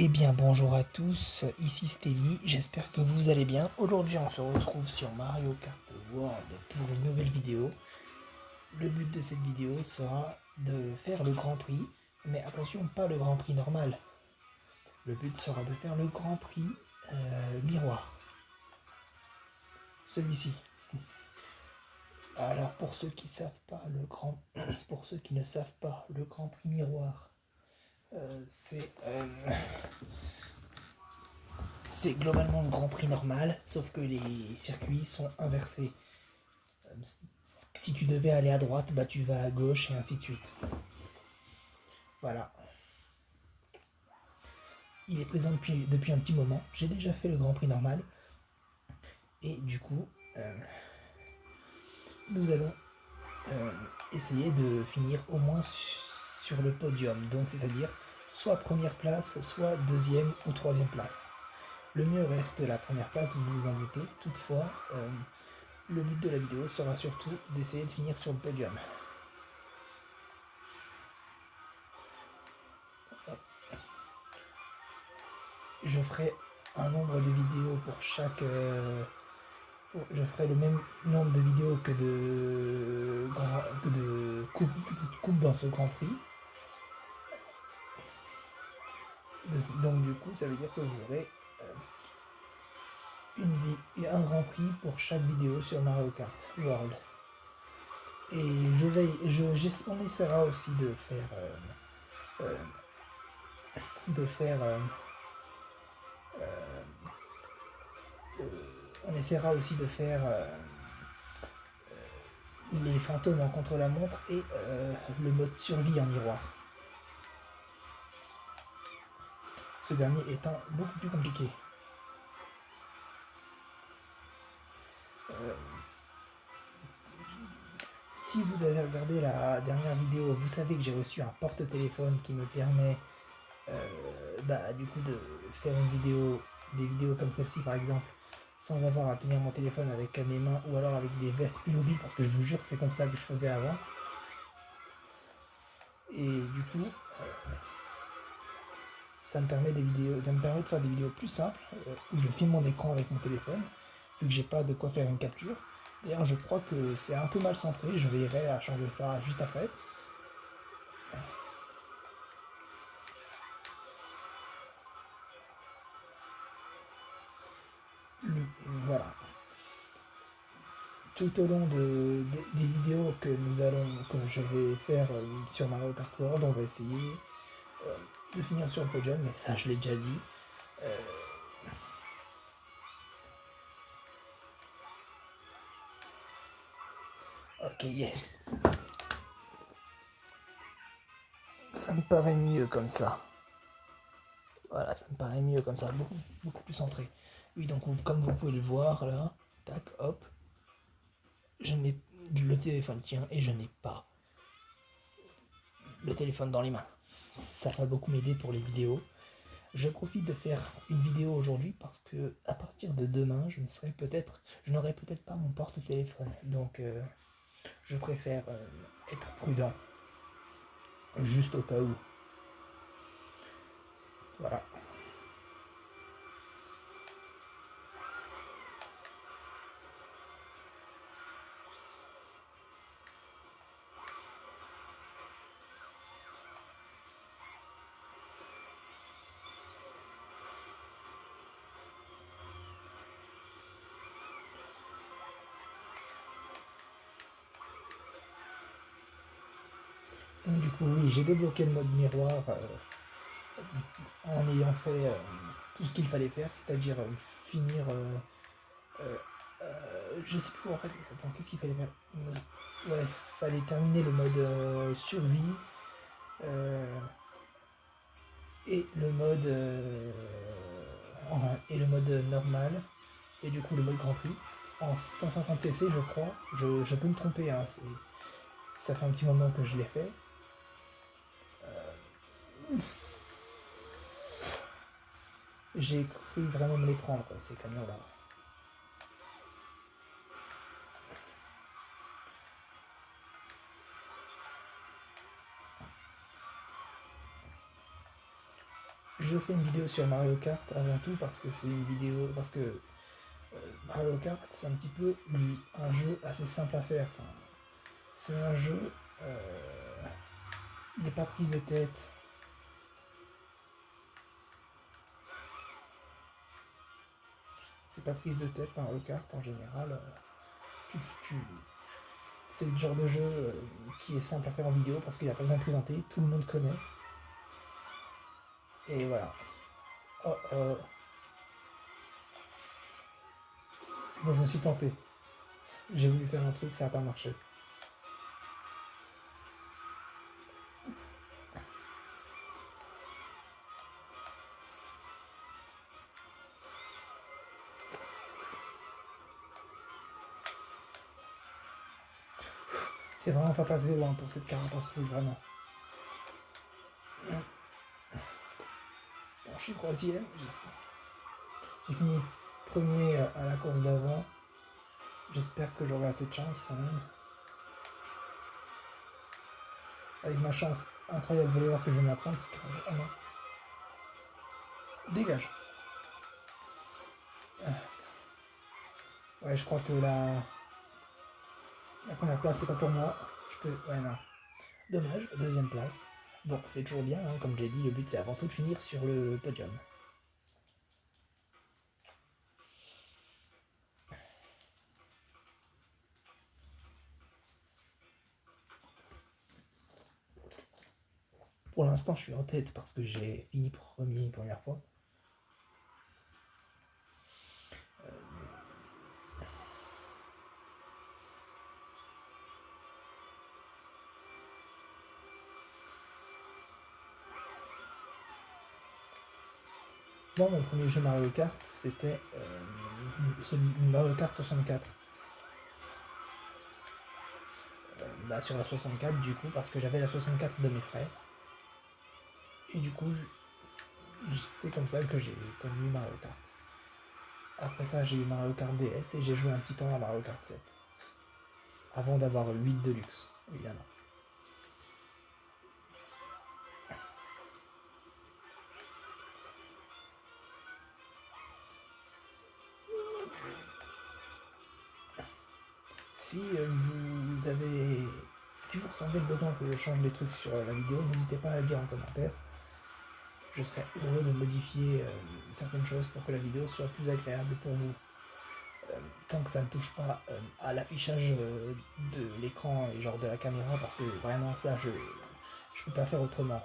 Eh bien bonjour à tous, ici Stélie, j'espère que vous allez bien. Aujourd'hui on se retrouve sur Mario Kart World pour une nouvelle vidéo. Le but de cette vidéo sera de faire le Grand Prix, mais attention, pas le Grand Prix normal. Le but sera de faire le Grand Prix miroir. Celui-ci. Alors pour ceux qui savent pas pour ceux qui ne savent pas, le Grand Prix miroir, c'est c'est globalement le Grand Prix normal, sauf que les circuits sont inversés. Si tu devais aller à droite, bah tu vas à gauche et ainsi de suite. Voilà. Il est présent depuis un petit moment. J'ai déjà fait le Grand Prix normal. Et du coup, nous allons essayer de finir au moins sur le podium. Donc c'est-à-dire soit première place, soit deuxième ou troisième place. Le mieux reste la première place, vous vous en doutez. Toutefois, le but de la vidéo sera surtout d'essayer de finir sur le podium. Je ferai un nombre de vidéos pour chaque... je ferai le même nombre de vidéos que de coupes dans ce Grand Prix. Donc du coup, ça veut dire que vous aurez un Grand Prix pour chaque vidéo sur Mario Kart World. Et on essaiera aussi de faire... de faire... on essaiera aussi de faire les fantômes en contre-la-montre et le mode survie en miroir. Ce dernier étant beaucoup plus compliqué. Si vous avez regardé la dernière vidéo, vous savez que j'ai reçu un porte-téléphone qui me permet du coup de faire des vidéos comme celle-ci par exemple, sans avoir à tenir mon téléphone avec mes mains ou alors avec des vestes Playmobil, parce que je vous jure que c'est comme ça que je faisais avant. Et du coup, ça me permet de faire des vidéos plus simples où je filme mon écran avec mon téléphone, vu que j'ai pas de quoi faire une capture. D'ailleurs, je crois que c'est un peu mal centré, je veillerai à changer ça juste après. Voilà. Tout au long des vidéos que je vais faire sur Mario Kart World, on va essayer de finir sur le podium, mais ça je l'ai déjà dit. Ok, yes. Ça me paraît mieux comme ça. Voilà, ça me paraît mieux comme ça, beaucoup plus centré. Oui, donc comme vous pouvez le voir là, tac, hop, le téléphone tient et je n'ai pas le téléphone dans les mains. Ça va beaucoup m'aider pour les vidéos. Je profite de faire une vidéo aujourd'hui parce que à partir de demain, je n'aurai peut-être pas mon porte-téléphone. Donc je préfère être prudent, juste au cas où. Voilà. Donc du coup, oui, j'ai débloqué le mode miroir en ayant fait tout ce qu'il fallait faire, c'est-à-dire finir... je sais plus en fait, attends, qu'est-ce qu'il fallait faire? Ouais, fallait terminer le mode survie et le mode normal et du coup le mode Grand Prix en 150cc je crois. Je peux me tromper, hein, ça fait un petit moment que je l'ai fait. J'ai cru vraiment me les prendre, quoi, ces camions-là. je fais une vidéo sur Mario Kart avant tout parce que c'est une vidéo. Parce que Mario Kart, c'est un petit peu un jeu assez simple à faire. Enfin, c'est un jeu. Il n'est pas prise de tête. C'est pas prise de tête Mario Kart en général. Tu, tu- c'est le genre de jeu qui est simple à faire en vidéo parce qu'il n'y a pas besoin de présenter, tout le monde connaît. Et voilà. Oh, moi je me suis planté. J'ai voulu faire un truc, ça n'a pas marché. C'est vraiment pas passé loin pour cette carapace rouge, vraiment. Bon, je suis troisième. J'ai fini premier à la course d'avant. J'espère que j'aurai assez de chance quand même. Avec ma chance incroyable, vous allez voir que je vais me la prendre cette carapace. Ah non. Dégage. Ah, ouais, je crois que la première place, c'est pas pour moi. Je peux. Ouais, non. Dommage, deuxième place. Bon, c'est toujours bien, hein, comme je l'ai dit, le but c'est avant tout de finir sur le podium. Pour l'instant, je suis en tête parce que j'ai fini premier une première fois. Moi, mon premier jeu Mario Kart, c'était Mario Kart 64. Sur la 64, du coup, parce que j'avais la 64 de mes frères. Et du coup, c'est comme ça que j'ai connu Mario Kart. Après ça, j'ai eu Mario Kart DS et j'ai joué un petit temps à Mario Kart 7. Avant d'avoir 8 Deluxe, évidemment. Si vous avez. Si vous ressentez le besoin que je change des trucs sur la vidéo, n'hésitez pas à le dire en commentaire. Je serais heureux de modifier certaines choses pour que la vidéo soit plus agréable pour vous. Tant que ça ne touche pas à l'affichage de l'écran et genre de la caméra, parce que vraiment ça, je peux pas faire autrement.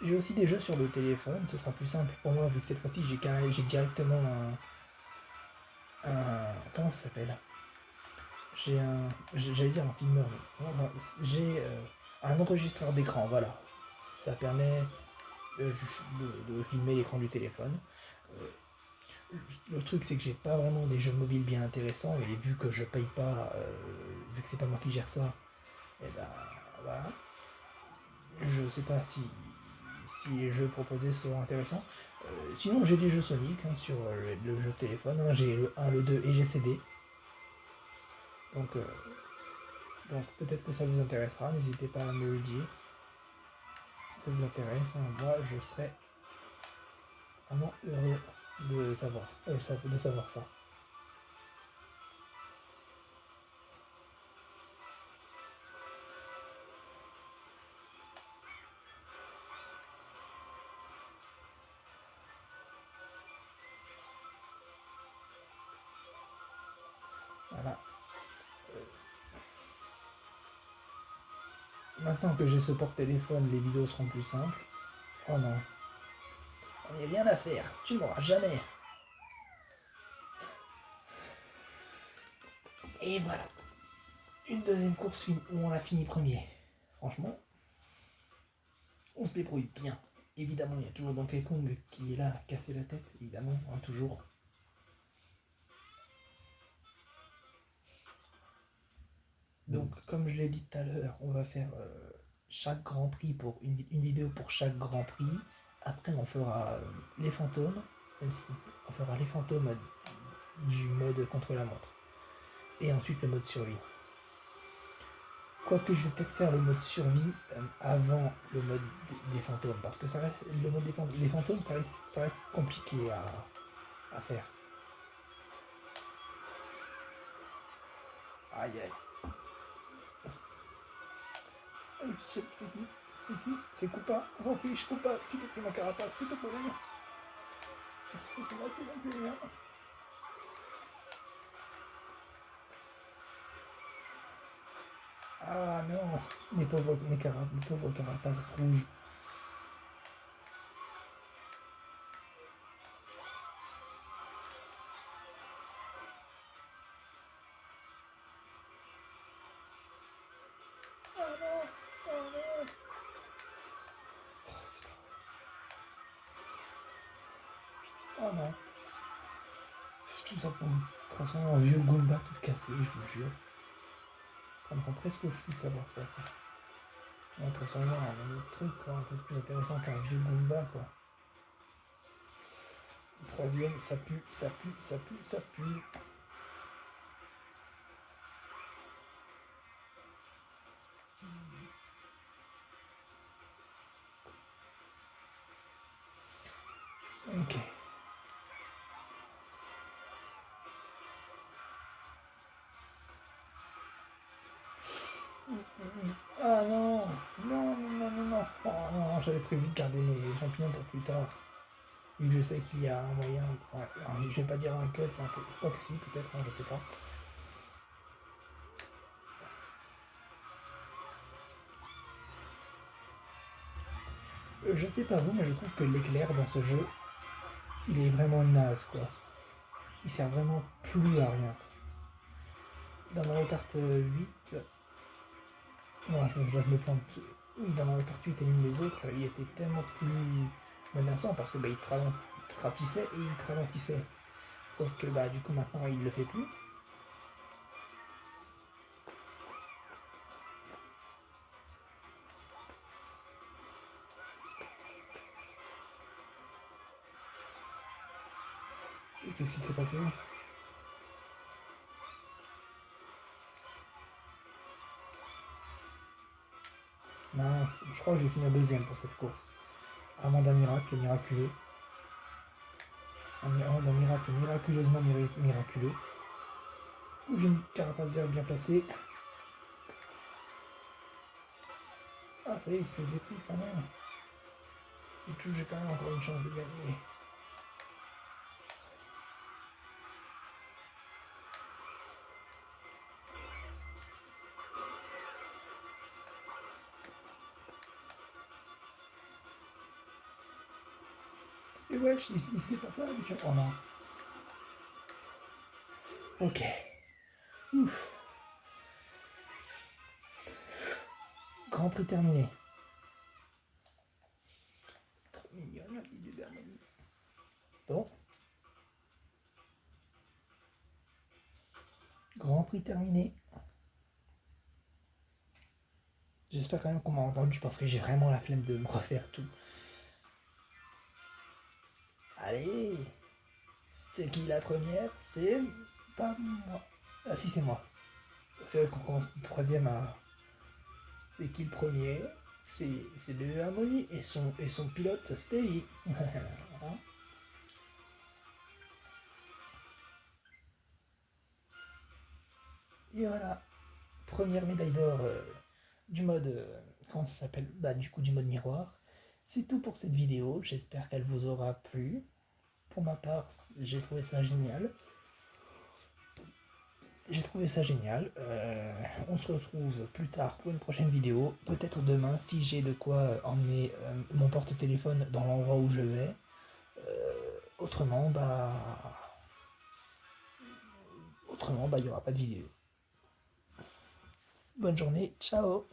J'ai aussi des jeux sur le téléphone, ce sera plus simple pour moi vu que cette fois-ci j'ai directement comment ça s'appelle. J'ai un, j'allais dire un filmeur, mais enfin, j'ai un enregistreur d'écran, voilà. Ça permet de filmer l'écran du téléphone. Euh, le truc c'est que j'ai pas vraiment des jeux mobiles bien intéressants et vu que je paye pas, vu que c'est pas moi qui gère ça, et ben voilà. Je sais pas si les jeux proposés seront intéressants. Sinon j'ai des jeux Sonic sur le jeu de téléphone, hein. J'ai le 1, le 2 et j'ai CD. Donc, euh, donc peut-être que ça vous intéressera, n'hésitez pas à me le dire. Si ça vous intéresse, hein, moi je serais vraiment heureux de savoir ça. Voilà. Maintenant que j'ai ce porte-téléphone, les vidéos seront plus simples. Oh non. On n'y a rien à faire. Tu ne m'auras jamais. Et voilà. Une deuxième course où on a fini premier. Franchement, on se débrouille bien. Évidemment, il y a toujours Donkey Kong qui est là à casser la tête, évidemment, hein, toujours. Donc, comme je l'ai dit tout à l'heure, on va faire chaque Grand Prix pour une vidéo pour chaque Grand Prix. Après, on fera les fantômes On fera les fantômes du mode contre la montre. Et ensuite le mode survie. Quoique je vais peut-être faire le mode survie avant le mode des fantômes. Parce que ça reste, le mode les fantômes, ça reste compliqué à faire. Aïe aïe. C'est qui? C'est qui? C'est Koopa. On s'en fiche, Koopa. Tu t'es pris ma carapace, c'est ton problème. C'est toi, c'est mon problème. Ah non, mes pauvres carapaces rouges. Ah non, ah non. Oh non. Tout ça pour me transformer en vieux Goomba tout cassé, je vous jure. Ça me rend presque fou de savoir ça, quoi. On va transformer en un autre truc, quoi. Un truc plus intéressant qu'un vieux Goomba, quoi. Le troisième, ça pue, ça pue, ça pue, ça pue. Ok. Ah non, non, non, non, non. Oh non, j'avais prévu de garder mes champignons pour plus tard. Vu que je sais qu'il y a un moyen. Ouais, alors, je vais pas dire un cut, c'est un peu. Quoi que si, peut-être, hein, je sais pas. Je sais pas vous, mais je trouve que l'éclair dans ce jeu, il est vraiment naze, quoi. Il sert vraiment plus à rien. Dans Mario Kart 8, non, je me plante. Oui, dans Mario Kart 8 et même les autres, il était tellement plus menaçant parce que bah, il te rapetissait et il te ralentissait. Sauf que bah, du coup, maintenant, il le fait plus. Et qu'est-ce qui s'est passé? Mince, je crois que je vais finir deuxième pour cette course. Avant d'un miracle miraculeux. D'un miracle miraculeusement miraculeux. Où j'ai une carapace verte bien placée. Ah, ça y est, il se les est prises quand même. Et tout, j'ai quand même encore une chance de gagner. Et wesh, il faisait pas ça habituellement. Oh non. Ok. Ouf. Grand Prix terminé. Trop mignon la petite bébé Harmonie. Bon. Grand Prix terminé. J'espère quand même qu'on m'a entendu parce que j'ai vraiment la flemme de me refaire tout. Allez. C'est qui la première? C'est pas moi. Ah si, c'est moi. C'est vrai qu'on commence le troisième à... C'est qui le premier? C'est Bébé Harmonie et son pilote Stay. Et voilà. Première médaille d'or du mode... comment ça s'appelle? Bah du coup du mode miroir. C'est tout pour cette vidéo. J'espère qu'elle vous aura plu. Pour ma part, j'ai trouvé ça génial. On se retrouve plus tard pour une prochaine vidéo. Peut-être demain si j'ai de quoi emmener mon porte-téléphone dans l'endroit où je vais. Autrement, il n'y aura pas de vidéo. Bonne journée, ciao!